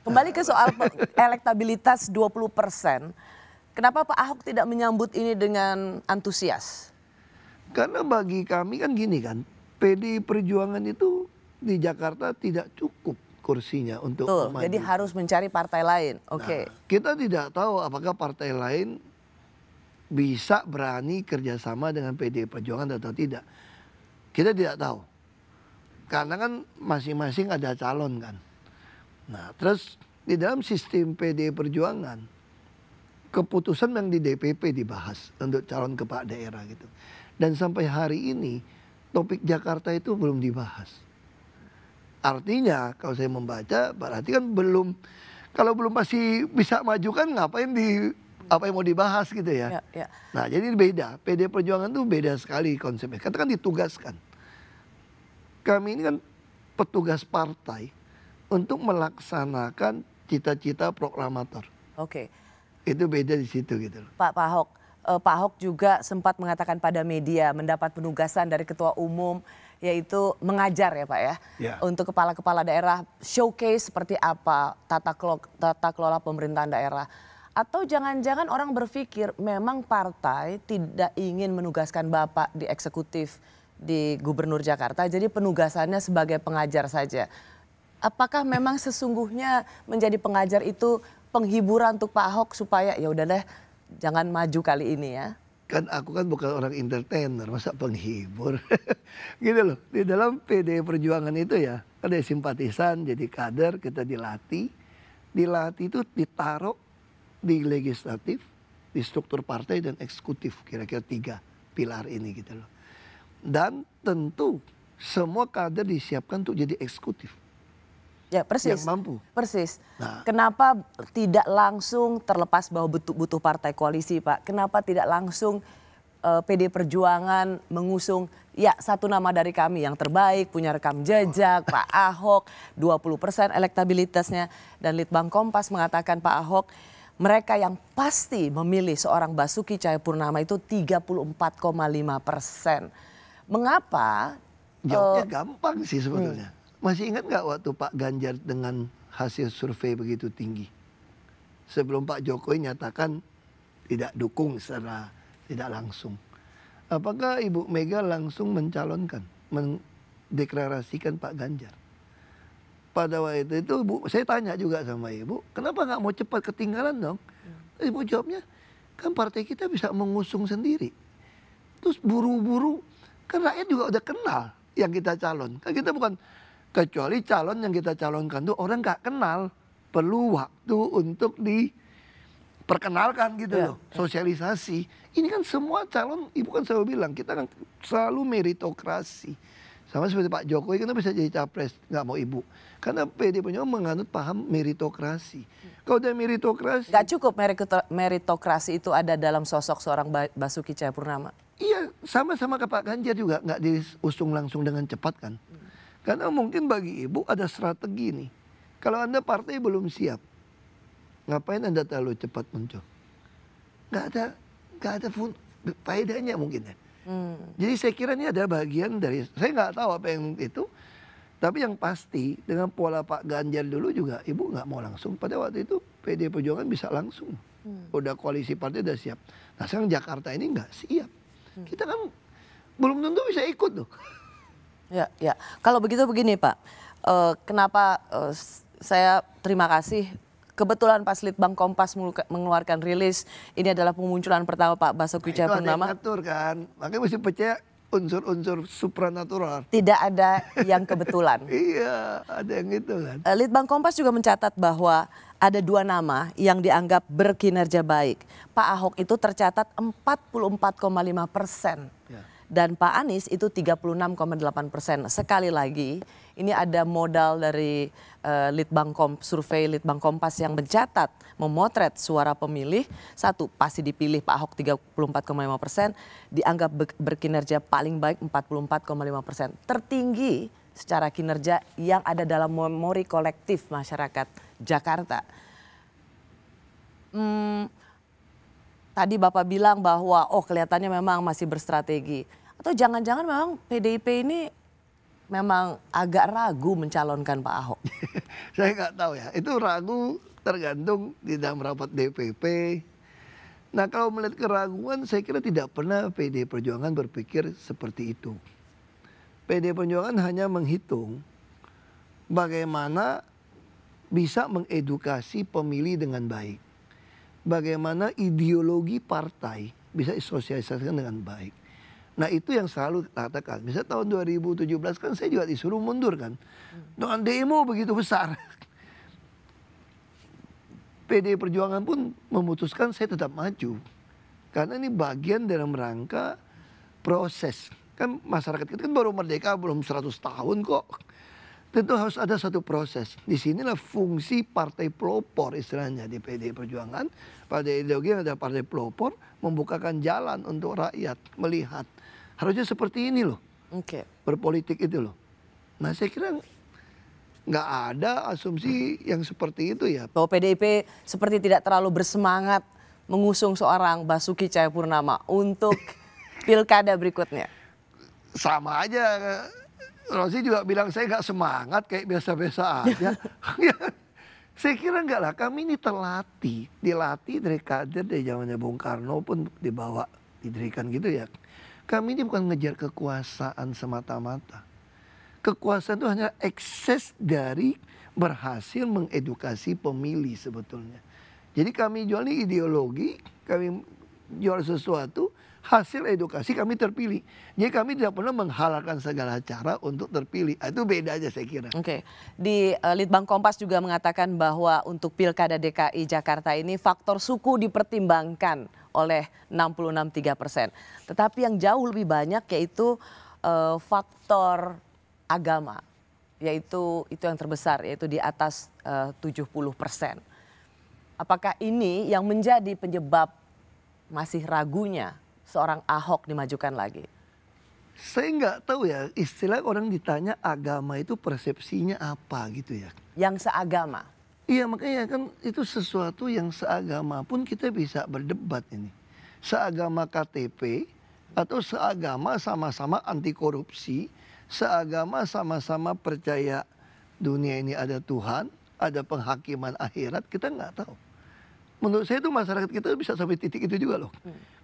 Kembali ke soal elektabilitas 20%. Kenapa Pak Ahok tidak menyambut ini dengan antusias? Karena bagi kami kan gini kan, PDI Perjuangan itu di Jakarta tidak cukup kursinya untuk Betul, maju. jadi harus mencari partai lain. Oke. Nah, kita tidak tahu apakah partai lain bisa berani kerjasama dengan PDI Perjuangan atau tidak. Kita tidak tahu. Karena kan masing-masing ada calon kan. Nah, terus di dalam sistem PDI Perjuangan, keputusan yang di DPP dibahas untuk calon kepala daerah gitu. Dan sampai hari ini topik Jakarta itu belum dibahas. Artinya kalau saya membaca berarti kan belum, kalau belum masih bisa maju kan ngapain apa yang mau dibahas gitu ya. Ya. Nah jadi beda, PDI Perjuangan tuh beda sekali konsepnya. Kita kan ditugaskan. Kami ini kan petugas partai untuk melaksanakan cita-cita proklamator. Oke. Itu beda di situ gitu. Pak Ahok juga sempat mengatakan pada media mendapat penugasan dari Ketua Umum yaitu mengajar ya Pak ya. Untuk kepala-kepala daerah showcase seperti apa tata kelola pemerintahan daerah. Atau jangan-jangan orang berpikir memang partai tidak ingin menugaskan Bapak di eksekutif di Gubernur Jakarta, jadi penugasannya sebagai pengajar saja. Apakah memang sesungguhnya menjadi pengajar itu penghiburan untuk Pak Ahok supaya ya udah deh jangan maju kali ini ya? Kan aku kan bukan orang entertainer, masa penghibur. Gitu loh, di dalam PDI Perjuangan itu ya, ada simpatisan, jadi kader, kita dilatih. Dilatih itu ditaruh di legislatif, di struktur partai dan eksekutif, kira-kira 3 pilar ini gitu loh. Dan tentu semua kader disiapkan untuk jadi eksekutif. Ya persis, yang mampu. Persis. Nah, kenapa tidak langsung terlepas bahwa butuh partai koalisi Pak, kenapa tidak langsung PD Perjuangan mengusung ya satu nama dari kami yang terbaik, punya rekam jejak, Pak Ahok 20% elektabilitasnya, dan Litbang Kompas mengatakan Pak Ahok mereka yang pasti memilih seorang Basuki Cahayapurnama itu 34,5%. Mengapa? Jawabnya gampang sih sebetulnya. Masih ingat nggak waktu Pak Ganjar dengan hasil survei begitu tinggi? Sebelum Pak Jokowi nyatakan tidak dukung secara tidak langsung. Apakah Ibu Mega langsung mencalonkan, mendeklarasikan Pak Ganjar? Pada waktu itu Bu, saya tanya juga sama Ibu, kenapa nggak mau cepat ketinggalan dong? Ibu jawabnya, kan partai kita bisa mengusung sendiri. Terus buru-buru, kan rakyat juga udah kenal yang kita calon. Kan kita bukan, kecuali calon yang kita calonkan tuh orang nggak kenal, perlu waktu untuk diperkenalkan gitu loh, sosialisasi. Ini kan semua calon, Ibu kan selalu bilang kita kan selalu meritokrasi. Sama seperti Pak Jokowi kan bisa jadi capres, nggak mau Ibu. Karena PDI Perjuangan menganut paham meritokrasi. Kalau udah meritokrasi, nggak cukup meritokrasi itu ada dalam sosok seorang Basuki Cahayapurnama. Iya, sama-sama ke Pak Ganjar juga nggak diusung langsung dengan cepat kan. Karena mungkin bagi Ibu ada strategi nih. Kalau Anda partai belum siap, ngapain Anda terlalu cepat muncul? Nggak ada faedahnya mungkin ya. Jadi saya kira ini ada bagian dari, saya nggak tahu apa yang itu. Tapi yang pasti dengan pola Pak Ganjar dulu juga Ibu nggak mau langsung. Pada waktu itu PDI Perjuangan bisa langsung. Udah koalisi partai udah siap. Nah sekarang Jakarta ini nggak siap. Kita kan belum tentu bisa ikut loh. Ya. Kalau begitu begini Pak, kenapa saya terima kasih. Kebetulan pas Litbang Kompas mengeluarkan rilis, ini adalah pemunculan pertama Pak Basuki Cahayapurnama. Itu ada yang ngatur kan, makanya mesti percaya unsur-unsur supranatural. Tidak ada yang kebetulan. Iya, ada yang itu kan. Litbang Kompas juga mencatat bahwa ada 2 nama yang dianggap berkinerja baik. Pak Ahok itu tercatat 44,5%. Dan Pak Anies itu 36,8%. Sekali lagi, ini ada modal dari survei Litbang Kompas yang mencatat, memotret suara pemilih. Satu, pasti dipilih Pak Ahok 34,5%, dianggap berkinerja paling baik 44,5%. Tertinggi secara kinerja yang ada dalam memori kolektif masyarakat Jakarta. Tadi Bapak bilang bahwa kelihatannya memang masih berstrategi. Atau jangan-jangan memang PDIP ini memang agak ragu mencalonkan Pak Ahok? Saya nggak tahu ya, itu ragu tergantung di dalam rapat DPP. Nah kalau melihat keraguan, saya kira tidak pernah PD Perjuangan berpikir seperti itu. PD Perjuangan hanya menghitung bagaimana bisa mengedukasi pemilih dengan baik. Bagaimana ideologi partai bisa disosialisasikan dengan baik. Nah itu yang selalu katakan. Misalnya tahun 2017 kan saya juga disuruh mundur kan. Dengan demo begitu besar. PD Perjuangan pun memutuskan saya tetap maju. Karena ini bagian dalam rangka proses. Kan masyarakat kita kan baru merdeka belum 100 tahun kok. Tentu harus ada satu proses. Di sinilah fungsi partai pelopor istilahnya di PD Perjuangan. Pada ideologi ada partai pelopor membukakan jalan untuk rakyat melihat. Harusnya seperti ini loh. Berpolitik itu loh. Nah saya kira nggak ada asumsi yang seperti itu ya. Bahwa PDIP seperti tidak terlalu bersemangat mengusung seorang Basuki Cahayapurnama untuk pilkada berikutnya. Sama aja. Rosi juga bilang saya nggak semangat kayak biasa-biasa aja. Saya kira enggak lah. Kami ini dilatih dari kader dari zamannya Bung Karno pun dibawa didirikan gitu ya. Kami ini bukan ngejar kekuasaan semata-mata. Kekuasaan itu hanya ekses dari berhasil mengedukasi pemilih sebetulnya. Jadi kami jual ini ideologi, kami jual sesuatu, hasil edukasi kami terpilih. Jadi kami tidak pernah menghalalkan segala cara untuk terpilih. Itu beda aja saya kira. Di Litbang Kompas juga mengatakan bahwa untuk Pilkada DKI Jakarta ini faktor suku dipertimbangkan oleh 66,3%. Tetapi yang jauh lebih banyak yaitu faktor agama, yaitu itu yang terbesar, yaitu di atas 70%. Apakah ini yang menjadi penyebab masih ragunya seorang Ahok dimajukan lagi? Saya nggak tahu ya, istilah orang ditanya agama itu persepsinya apa gitu ya. Yang seagama? Iya makanya kan itu sesuatu yang seagama pun kita bisa berdebat ini. Seagama KTP atau seagama sama-sama anti korupsi, seagama sama-sama percaya dunia ini ada Tuhan, ada penghakiman akhirat, kita nggak tahu. Menurut saya itu masyarakat kita bisa sampai titik itu juga loh.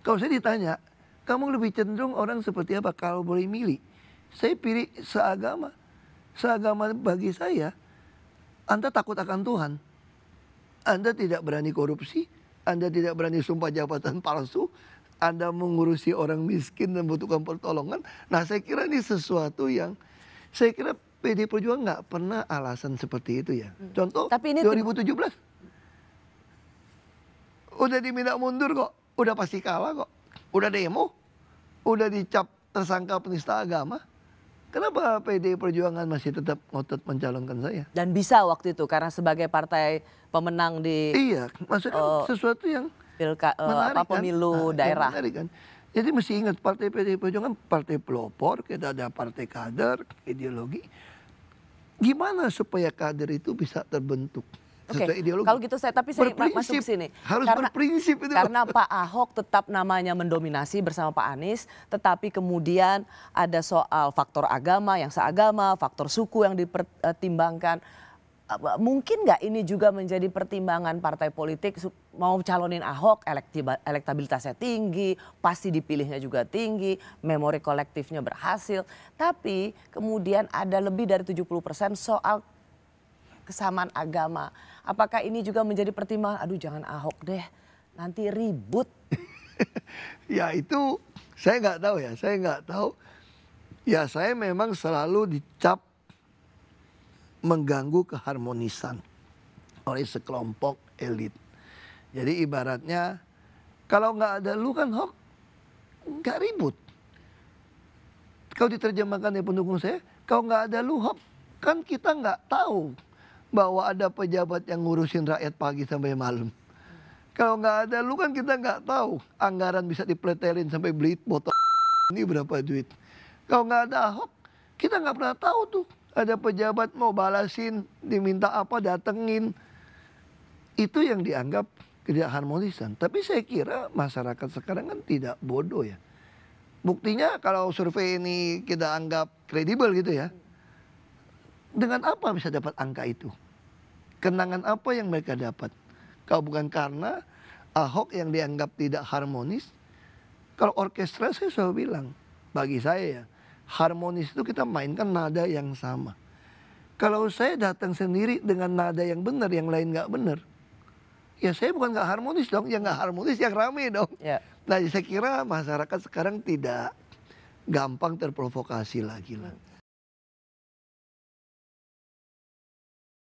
Kalau saya ditanya, kamu lebih cenderung orang seperti apa kalau boleh milih? Saya pilih seagama. Seagama bagi saya, Anda takut akan Tuhan. Anda tidak berani korupsi, Anda tidak berani sumpah jabatan palsu, Anda mengurusi orang miskin dan membutuhkan pertolongan. Nah saya kira ini sesuatu yang, saya kira PD Perjuangan nggak pernah alasan seperti itu ya. Contoh tapi ini 2017. Udah diminta mundur kok, udah pasti kalah kok. Udah demo, udah dicap tersangka penista agama. Kenapa PD Perjuangan masih tetap ngotot mencalonkan saya? Dan bisa waktu itu karena sebagai partai pemenang di maksudnya sesuatu yang menarik pemilu daerah. Menarik kan? Jadi mesti ingat partai PD Perjuangan partai pelopor, kita ada partai kader, ideologi. Gimana supaya kader itu bisa terbentuk? Kalau gitu saya masuk ke sini. Harus berprinsip itu. Karena Pak Ahok tetap namanya mendominasi bersama Pak Anies, tetapi kemudian ada soal faktor agama yang seagama, faktor suku yang dipertimbangkan. Mungkin nggak ini juga menjadi pertimbangan partai politik mau calonin Ahok, elektabilitasnya tinggi, pasti dipilihnya juga tinggi, memori kolektifnya berhasil. Tapi kemudian ada lebih dari 70% soal kesamaan agama. Apakah ini juga menjadi pertimbangan, aduh jangan Ahok deh, nanti ribut. Ya itu saya nggak tahu ya, saya nggak tahu. Ya saya memang selalu dicap mengganggu keharmonisan oleh sekelompok elit. Jadi ibaratnya kalau nggak ada lu kan Ahok nggak ribut. Kalau diterjemahkan dari pendukung saya, kalau nggak ada lu Ahok kan kita nggak tahu bahwa ada pejabat yang ngurusin rakyat pagi sampai malam. Kalau nggak ada lu kan kita nggak tahu anggaran bisa dipletelin sampai beli botol ini berapa duit. Kalau nggak ada Ahok kita nggak pernah tahu tuh ada pejabat mau balasin diminta apa datengin. Itu yang dianggap tidak harmonisan. Tapi saya kira masyarakat sekarang kan tidak bodoh ya. Buktinya kalau survei ini kita anggap kredibel gitu ya. Dengan apa bisa dapat angka itu? Kenangan apa yang mereka dapat? Kalau bukan karena Ahok yang dianggap tidak harmonis. Kalau orkestra saya selalu bilang, bagi saya ya, harmonis itu kita mainkan nada yang sama. Kalau saya datang sendiri dengan nada yang benar, yang lain nggak benar, ya saya bukan nggak harmonis dong, yang nggak harmonis yang rame dong. Ya. Nah saya kira masyarakat sekarang tidak gampang terprovokasi lagi lah.